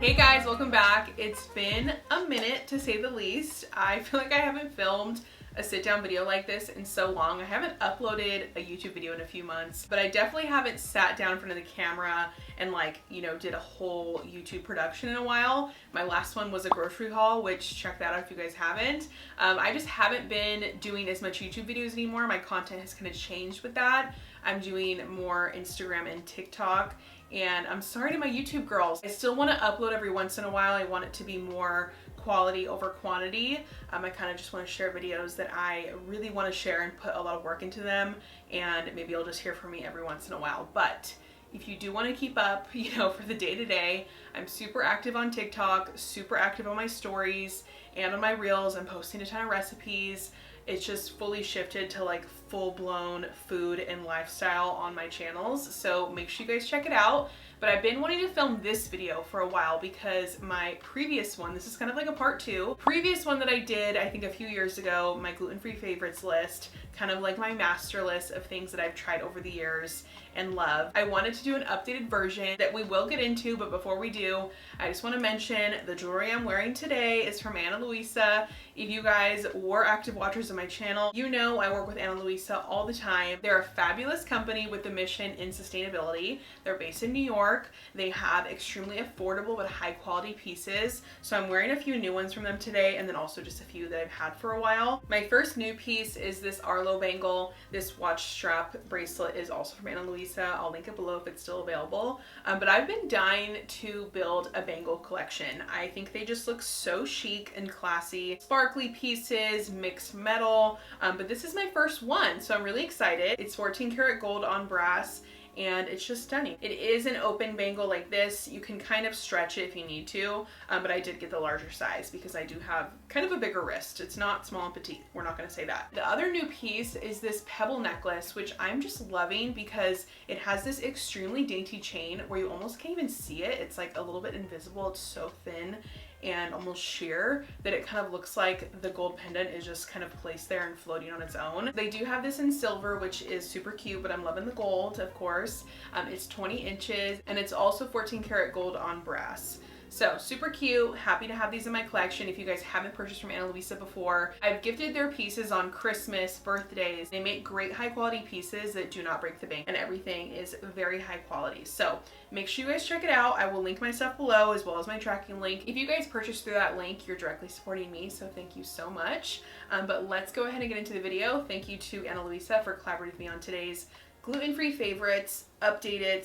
Hey guys, welcome back. It's been a minute to say the least. I feel like I haven't filmed a sit down video like this in so long. I haven't uploaded a YouTube video in a few months, but I definitely haven't sat down in front of the camera and did a whole YouTube production in a while. My last one was a grocery haul, which check that out if you guys haven't. I just haven't been doing as much YouTube videos anymore. My content has kind of changed with that. I'm doing more Instagram and TikTok. And I'm sorry to my YouTube girls. I still want to upload every once in a while. I want it to be more quality over quantity. I kind of just want to share videos that I really want to share and put a lot of work into them. And maybe you'll just hear from me every once in a while. But if you do want to keep up, for the day-to-day, I'm super active on TikTok, super active on my stories and on my reels. I'm posting a ton of recipes. It's just fully shifted to full-blown food and lifestyle on my channels. So make sure you guys check it out. But I've been wanting to film this video for a while because my previous one, this is kind of like a part two. Previous one that I did, I think a few years ago, my gluten-free favorites list, kind of like my master list of things that I've tried over the years and love. I wanted to do an updated version that we will get into, but before we do, I just want to mention the jewelry I'm wearing today is from Ana Luisa. If you guys were active watchers of my channel, you know I work with Ana Luisa all the time. They're a fabulous company with a mission in sustainability. They're based in New York. They have extremely affordable but high quality pieces. So I'm wearing a few new ones from them today and then also just a few that I've had for a while. My first new piece is this Arlo bangle. This watch strap bracelet is also from Ana Luisa. I'll link it below if it's still available. But I've been dying to build a bangle collection. I think they just look so chic and classy. Sparkly pieces, mixed metal, but this is my first one, so I'm really excited. It's 14 karat gold on brass and it's just stunning. It is an open bangle like this. You can kind of stretch it if you need to, but I did get the larger size because I do have kind of a bigger wrist. It's not small and petite. We're not gonna say that. The other new piece is this pebble necklace, which I'm just loving because it has this extremely dainty chain where you almost can't even see it. It's like a little bit invisible. It's so thin and almost sheer that it kind of looks like the gold pendant is just kind of placed there and floating on its own. They do have this in silver, which is super cute, but I'm loving the gold, of course. It's 20 inches and it's also 14 karat gold on brass. So super cute, happy to have these in my collection. If you guys haven't purchased from Ana Luisa before, I've gifted their pieces on Christmas, birthdays. They make great high quality pieces that do not break the bank and everything is very high quality. So make sure you guys check it out. I will link my stuff below as well as my tracking link. If you guys purchase through that link, you're directly supporting me, so thank you so much. But let's go ahead and get into the video. Thank you to Ana Luisa for collaborating with me on today's gluten-free favorites updated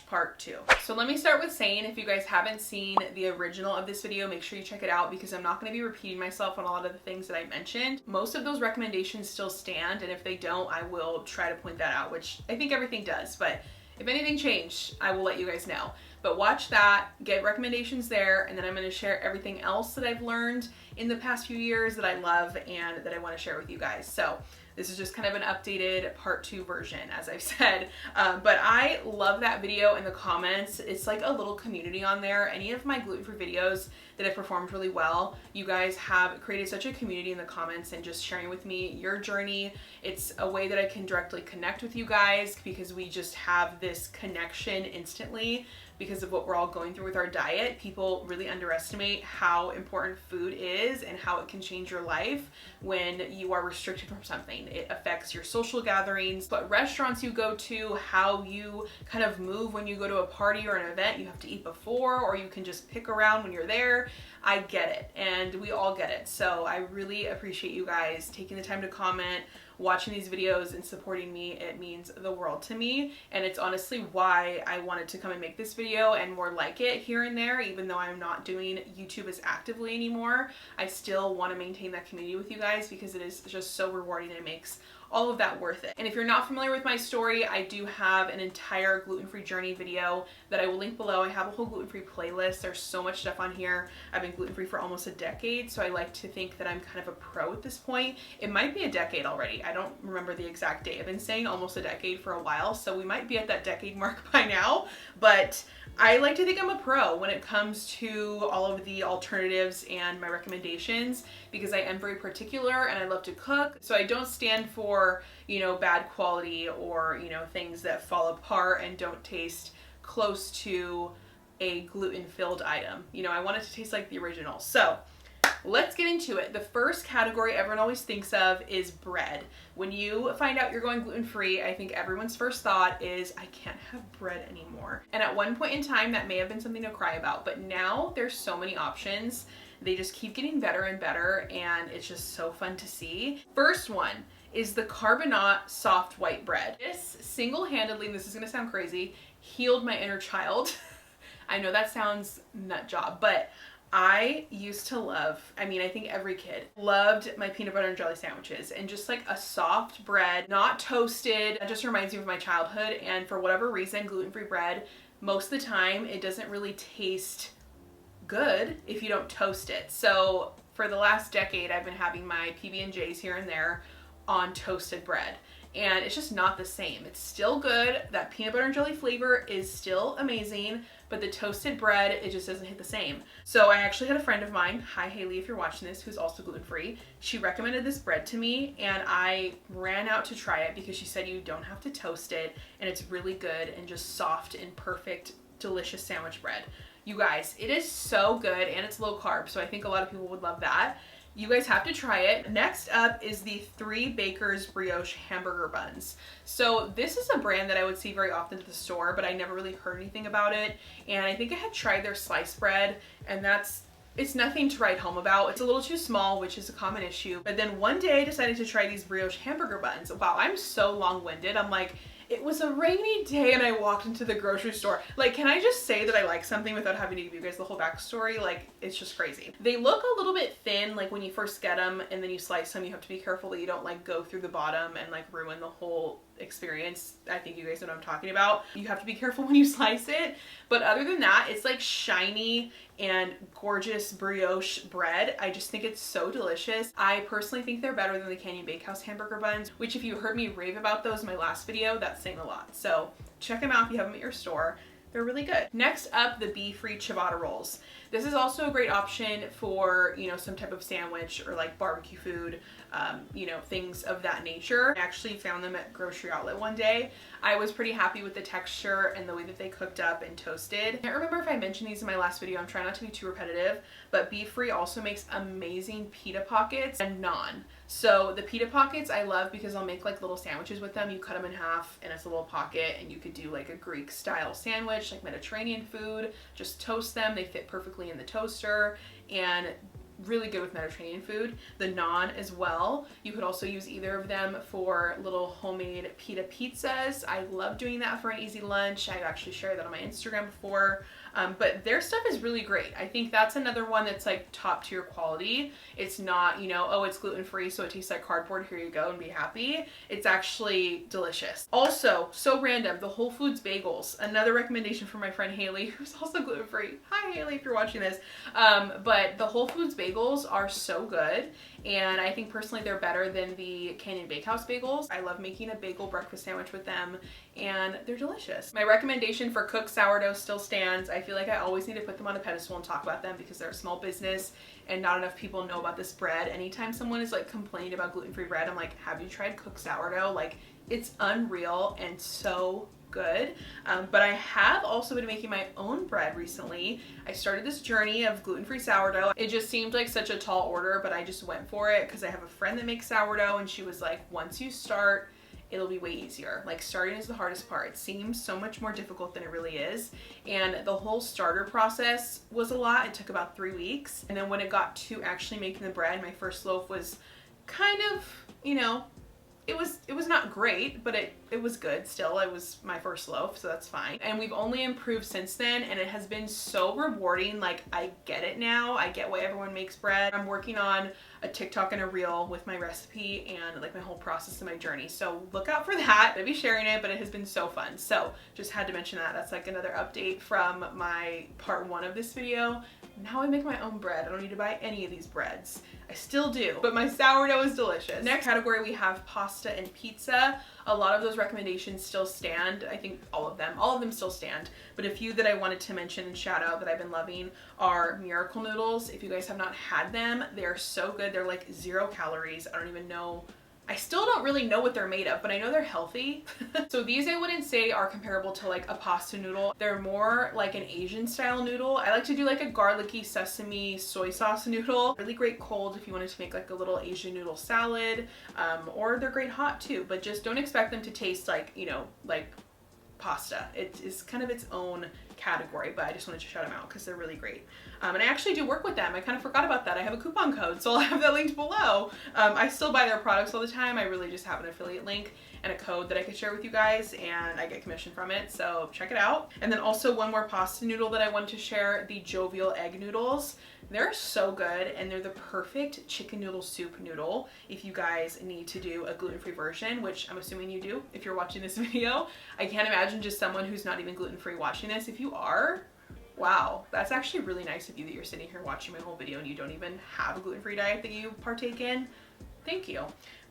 / part 2. So let me start with saying, if you guys haven't seen the original of this video, make sure you check it out because I'm not going to be repeating myself on a lot of the things that I mentioned. Most of those recommendations still stand, and if they don't, I will try to point that out, which I think everything does, but if anything changed, I will let you guys know. But watch that, get recommendations there, and then I'm going to share everything else that I've learned in the past few years that I love and that I want to share with you guys. So this is just kind of an updated part 2 version, as I've said. But I love that video in the comments. It's like a little community on there. Any of my gluten-free videos that have performed really well, you guys have created such a community in the comments and just sharing with me your journey. It's a way that I can directly connect with you guys because we just have this connection instantly because of what we're all going through with our diet. People really underestimate how important food is and how it can change your life when you are restricted from something. It affects your social gatherings, what restaurants you go to, how you kind of move when you go to a party or an event. You have to eat before or you can just pick around when you're there. I get it and we all get it. So I really appreciate you guys taking the time to comment, watching these videos and supporting me. It means the world to me, and it's honestly why I wanted to come and make this video and more like it here and there. Even though I'm not doing YouTube as actively anymore, I still want to maintain that community with you guys because it is just so rewarding and it makes all of that worth it. And if you're not familiar with my story, I do have an entire gluten-free journey video that I will link below. I have a whole gluten-free playlist. There's so much stuff on here. I've been gluten-free for almost a decade, so I like to think that I'm kind of a pro at this point. It might be a decade already. I don't remember the exact date. I've been saying almost a decade for a while, so we might be at that decade mark by now, but I like to think I'm a pro when it comes to all of the alternatives and my recommendations because I am very particular and I love to cook. So I don't stand for, bad quality or, things that fall apart and don't taste close to a gluten-filled item. You know, I want it to taste like the original. So let's get into it. The first category everyone always thinks of is bread. When you find out you're going gluten-free, I think everyone's first thought is, I can't have bread anymore. And at one point in time, that may have been something to cry about, but now there's so many options. They just keep getting better and better, and it's just so fun to see. First one is the carbonate soft white bread. This single-handedly, and this is gonna sound crazy, healed my inner child. I know that sounds nut job, but I used to love, I mean, I think every kid loved my peanut butter and jelly sandwiches, and just like a soft bread, not toasted. That just reminds me of my childhood. And for whatever reason, gluten-free bread, most of the time, it doesn't really taste good if you don't toast it. So for the last decade, I've been having my PB&Js here and there on toasted bread, and it's just not the same. It's still good. That peanut butter and jelly flavor is still amazing, but the toasted bread, it just doesn't hit the same. So I actually had a friend of mine, hi Haley if you're watching this, who's also gluten-free. She recommended this bread to me, and I ran out to try it because she said you don't have to toast it, and it's really good and just soft and perfect, delicious sandwich bread. You guys, it is so good, and it's low carb, so I think a lot of people would love that. You guys have to try it. Next up is the Three Bakers Brioche Hamburger Buns. So this is a brand that I would see very often at the store, but I never really heard anything about it. And I think I had tried their sliced bread, and it's nothing to write home about. It's a little too small, which is a common issue. But then one day I decided to try these brioche hamburger buns. Wow, I'm so long-winded. I'm like, it was a rainy day and I walked into the grocery store. Like, can I just say that I like something without having to give you guys the whole backstory? Like, it's just crazy. They look a little bit thin, like when you first get them and then you slice them, you have to be careful that you don't like go through the bottom and like ruin the whole experience. I think you guys know what I'm talking about. You have to be careful when you slice it. But other than that, it's like shiny and gorgeous brioche bread. I just think it's so delicious. I personally think they're better than the Canyon Bakehouse hamburger buns, which if you heard me rave about those in my last video, that's saying a lot. So check them out if you have them at your store. They're really good. Next up, the bee-free ciabatta rolls. This is also a great option for, you know, some type of sandwich or like barbecue food, you know, things of that nature. I actually found them at Grocery Outlet one day. I was pretty happy with the texture and the way that they cooked up and toasted. I can't remember if I mentioned these in my last video. I'm trying not to be too repetitive, but Bee-Free also makes amazing pita pockets and naan. So the pita pockets I love because I'll make like little sandwiches with them. You cut them in half and it's a little pocket, and you could do like a Greek style sandwich, like Mediterranean food, just toast them. They fit perfectly in the toaster and really good with Mediterranean food. The naan as well. You could also use either of them for little homemade pita pizzas. I love doing that for an easy lunch. I've actually shared that on my Instagram before. But their stuff is really great. I think that's another one that's like top tier quality. It's not, you know, oh, it's gluten-free, so it tastes like cardboard, here you go and be happy. It's actually delicious. Also, so random, the Whole Foods bagels. Another recommendation from my friend Haley, who's also gluten-free. Hi Haley, if you're watching this. But the Whole Foods bagels are so good. And I think personally they're better than the Canyon Bakehouse bagels. I love making a bagel breakfast sandwich with them, and they're delicious. My recommendation for cooked sourdough still stands. I feel like I always need to put them on a pedestal and talk about them because they're a small business and not enough people know about this bread. Anytime someone is like complaining about gluten-free bread, I'm like, have you tried cooked sourdough? Like, it's unreal and so good. But I have also been making my own bread recently. I started this journey of gluten-free sourdough. It just seemed like such a tall order, but I just went for it because I have a friend that makes sourdough, and she was like, once you start, it'll be way easier. Like, starting is the hardest part. It seems so much more difficult than it really is. And the whole starter process was a lot. It took about 3 weeks. And then when it got to actually making the bread, my first loaf was kind of, you know, it was not great, but it was good still. It was my first loaf, so that's fine. And we've only improved since then, and it has been so rewarding. Like, I get it now. I get why everyone makes bread. I'm working on a TikTok and a reel with my recipe and like my whole process and my journey. So look out for that. I'll be sharing it, but it has been so fun. So just had to mention that. That's like another update from my part 1 of this video. Now I make my own bread. I don't need to buy any of these breads. I still do, but my sourdough is delicious. Next category, we have pasta and pizza. A lot of those recommendations still stand. I think all of them still stand. But a few that I wanted to mention and shout out that I've been loving are Miracle Noodles. If you guys have not had them, they're so good. They're like 0 calories. I don't even know I still don't really know what they're made of, but I know they're healthy. So these I wouldn't say are comparable to like a pasta noodle. They're more like an Asian style noodle. I like to do like a garlicky sesame soy sauce noodle. Really great cold if you wanted to make like a little Asian noodle salad, or they're great hot too, but just don't expect them to taste like, you know, like pasta. It is kind of its own category, but I just wanted to shout them out because they're really great. And I actually do work with them. I kind of forgot about that. I have a coupon code, so I'll have that linked below. I still buy their products all the time. I really just have an affiliate link and a code that I could share with you guys, and I get commission from it, so check it out. And then also one more pasta noodle that I wanted to share, the Jovial egg noodles. They're so good, and they're the perfect chicken noodle soup noodle if you guys need to do a gluten-free version, which I'm assuming you do if you're watching this video. I can't imagine just someone who's not even gluten-free watching this. If you are, wow, that's actually really nice of you that you're sitting here watching my whole video and you don't even have a gluten-free diet that you partake in. Thank you.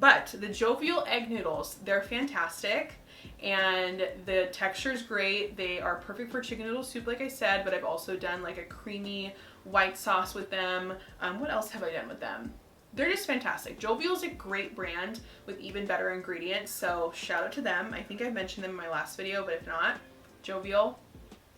But the Jovial egg noodles, they're fantastic, and the texture is great. They are perfect for chicken noodle soup, like I said, but I've also done like a creamy white sauce with them. What else have I done with them? They're just fantastic. Jovial is a great brand with even better ingredients, so shout out to them. I think I mentioned them in my last video, but if not, Jovial,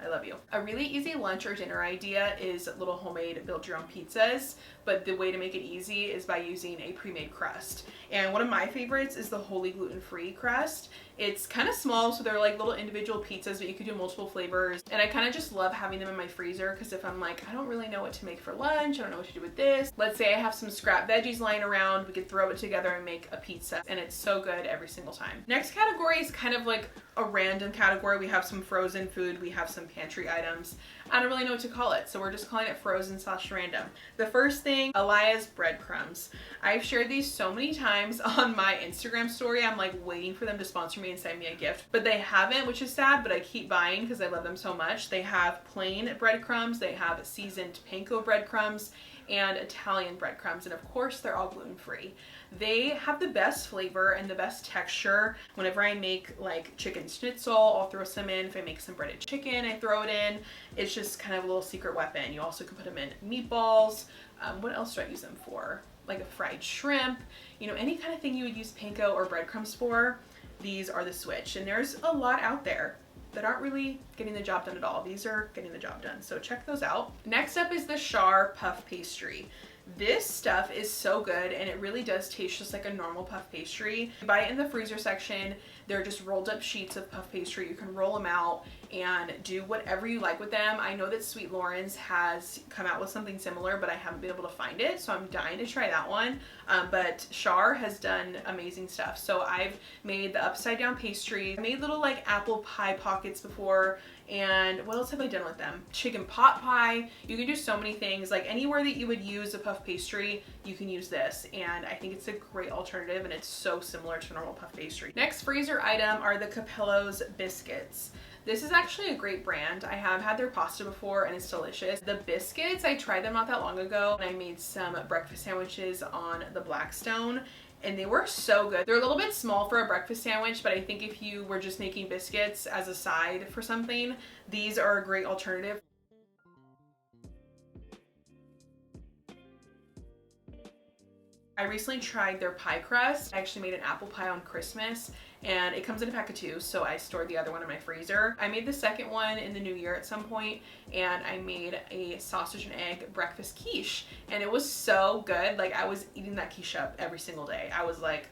I love you. A really easy lunch or dinner idea is little homemade build your own pizzas, but the way to make it easy is by using a pre-made crust. And one of my favorites is the wholly gluten-free crust. It's kind of small, so they're like little individual pizzas, but you could do multiple flavors. And I kind of just love having them in my freezer, because if I'm like, I don't really know what to make for lunch, I don't know what to do with this. Let's say I have some scrap veggies lying around, we could throw it together and make a pizza, and it's so good every single time. Next category is kind of like a random category. We have some frozen food, we have some pantry items. I don't really know what to call it, so we're just calling it frozen/random. The first thing, Elia's breadcrumbs. I've shared these so many times on my Instagram story. I'm like waiting for them to sponsor me and send me a gift, but they haven't, which is sad, but I keep buying because I love them so much. They have plain breadcrumbs, they have seasoned panko breadcrumbs, and Italian breadcrumbs, and of course they're all gluten-free. They have the best flavor and the best texture. Whenever I make like chicken schnitzel, I'll throw some in. If I make some breaded chicken, I throw it in. It's just kind of a little secret weapon. You also can put them in meatballs. What else do I use them for? Like a fried shrimp, you know, any kind of thing you would use panko or breadcrumbs for, these are the switch. And there's a lot out there that aren't really getting the job done at all. These are getting the job done, so check those out. Next up is the Char puff pastry. This stuff is so good, and it really does taste just like a normal puff pastry. You buy it in the freezer section. They're just rolled up sheets of puff pastry. You can roll them out and do whatever you like with them. I know that Sweet Loren's has come out with something similar, but I haven't been able to find it, so I'm dying to try that one. But Char has done amazing stuff. So I've made the upside down pastry. I made little like apple pie pockets before. And what else have I done with them? Chicken pot pie. You can do so many things. Like anywhere that you would use a puff pastry, you can use this. And I think it's a great alternative, and it's so similar to normal puff pastry. Next freezer item are the Capello's biscuits. This is actually a great brand. I have had their pasta before, and it's delicious. The biscuits, I tried them not that long ago, and I made some breakfast sandwiches on the Blackstone, and they were so good. They're a little bit small for a breakfast sandwich, but I think if you were just making biscuits as a side for something, these are a great alternative. I recently tried their pie crust. I actually made an apple pie on Christmas, and it comes in a pack of 2, so I stored the other one in my freezer. I made the second one in the new year at some point, and I made a sausage and egg breakfast quiche, and it was so good. Like, I was eating that quiche up every single day. I was like,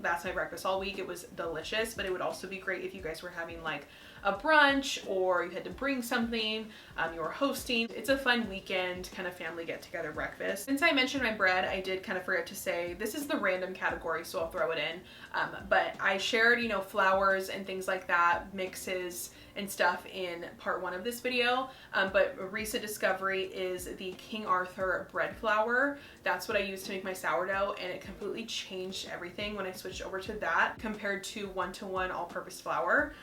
that's my breakfast all week. It was delicious, but it would also be great if you guys were having like a brunch, or you had to bring something, you were hosting. It's a fun weekend kind of family get together breakfast. Since I mentioned my bread, I did kind of forget to say this is the random category, so I'll throw it in. But I shared, you know, flours and things like that, mixes and stuff in part 1 of this video. But a recent discovery is the King Arthur bread flour. That's what I use to make my sourdough, and it completely changed everything when I switched over to that compared to 1-to-1 all-purpose flour.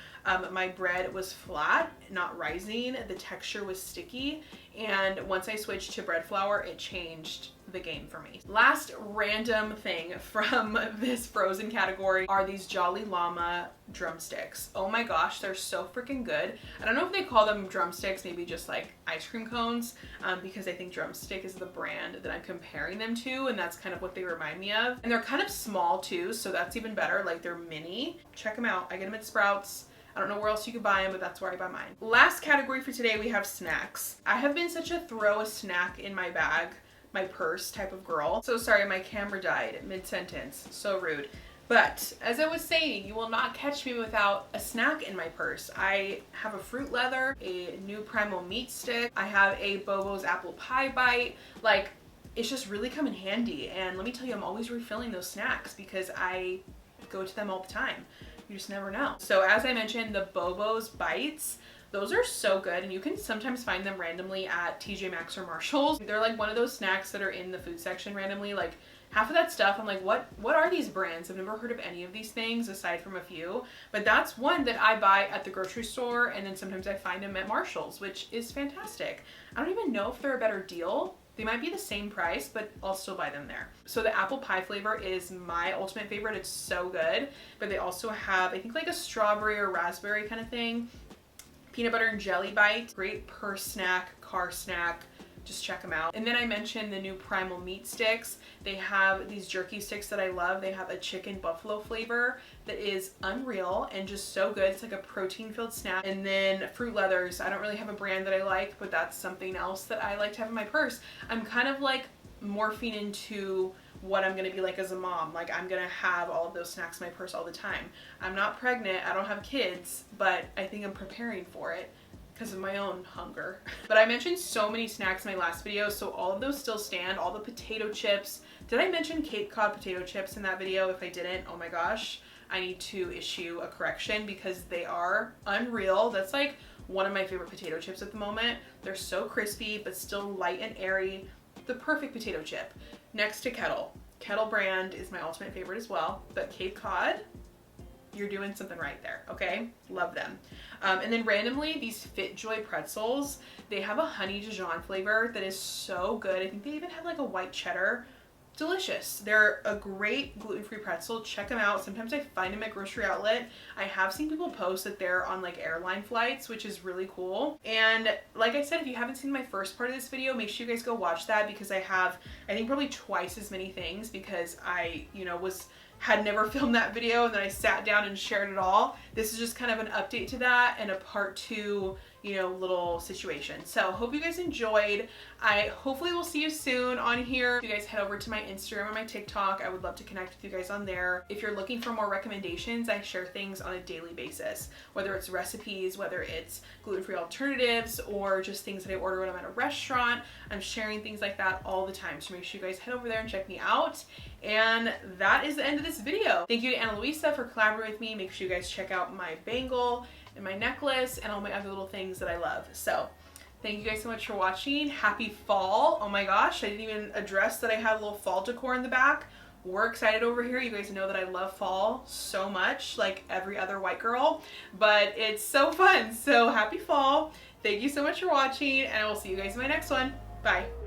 My bread was flat, not rising. The texture was sticky, and once I switched to bread flour, it changed the game for me. Last random thing from this frozen category are these Jolly Llama drumsticks. Oh my gosh, they're so freaking good. I don't know if they call them drumsticks, maybe just like ice cream cones, because I think Drumstick is the brand that I'm comparing them to, and that's kind of what they remind me of. And they're kind of small too, so that's even better. Like, they're mini. Check them out. I get them at Sprouts. I don't know where else you could buy them, but that's where I buy mine. Last category for today, we have snacks. I have been such a throw a snack in my bag, my purse type of girl. So sorry, my camera died mid-sentence. So rude. But as I was saying, you will not catch me without a snack in my purse. I have a fruit leather, a new primal meat stick. I have a Bobo's apple pie bite. Like, it's just really come in handy. And let me tell you, I'm always refilling those snacks because I go to them all the time. You just never know. So as I mentioned, the Bobo's bites, those are so good, and you can sometimes find them randomly at TJ Maxx or Marshall's. They're like one of those snacks that are in the food section randomly. Like, half of that stuff, I'm like, what are these brands? I've never heard of any of these things aside from a few, but that's one that I buy at the grocery store, and then sometimes I find them at Marshall's, which is fantastic. I don't even know if they're a better deal. They might be the same price, but I'll still buy them there. So the apple pie flavor is my ultimate favorite. It's so good, but they also have, I think, like a strawberry or raspberry kind of thing. Peanut butter and jelly bite, great purse snack, car snack. Just check them out. And then I mentioned the new primal meat sticks. They have these jerky sticks that I love. They have a chicken buffalo flavor that is unreal and just so good. It's like a protein filled snack. And then fruit leathers. I don't really have a brand that I like, but that's something else that I like to have in my purse. I'm kind of like morphing into what I'm gonna be like as a mom. Like, I'm gonna have all of those snacks in my purse all the time. I'm not pregnant, I don't have kids, but I think I'm preparing for it because of my own hunger. But I mentioned so many snacks in my last video, so all of those still stand. All the potato chips. Did I mention Cape Cod potato chips in that video? If I didn't, oh my gosh, I need to issue a correction because they are unreal. That's like one of my favorite potato chips at the moment. They're so crispy, but still light and airy. The perfect potato chip. Next to Kettle. Kettle brand is my ultimate favorite as well, but Cape Cod, you're doing something right there, okay? Love them. And then randomly, these FitJoy pretzels, they have a honey Dijon flavor that is so good. I think they even have like a white cheddar. Delicious. They're a great gluten-free pretzel. Check them out. Sometimes I find them at grocery outlet. I have seen people post that they're on like airline flights, which is really cool. And like I said, if you haven't seen my first part of this video, make sure you guys go watch that because I have, I think, probably twice as many things because I, had never filmed that video and then I sat down and shared it all. This is just kind of an update to that and a part 2, little situation. So hope you guys enjoyed. I hopefully will see you soon on here. If you guys head over to my Instagram or my TikTok, I would love to connect with you guys on there. If you're looking for more recommendations, I share things on a daily basis, whether it's recipes, whether it's gluten-free alternatives, or just things that I order when I'm at a restaurant. I'm sharing things like that all the time. So make sure you guys head over there and check me out. And that is the end of this video. Thank you to Ana Luisa for collaborating with me. Make sure you guys check out my bangle and my necklace and all my other little things that I love. So thank you guys so much for watching. Happy fall. Oh my gosh, I didn't even address that I had a little fall decor in the back. We're excited over here. You guys know that I love fall so much, like every other white girl, but it's so fun. So happy fall. Thank you so much for watching, and I will see you guys in my next one. Bye.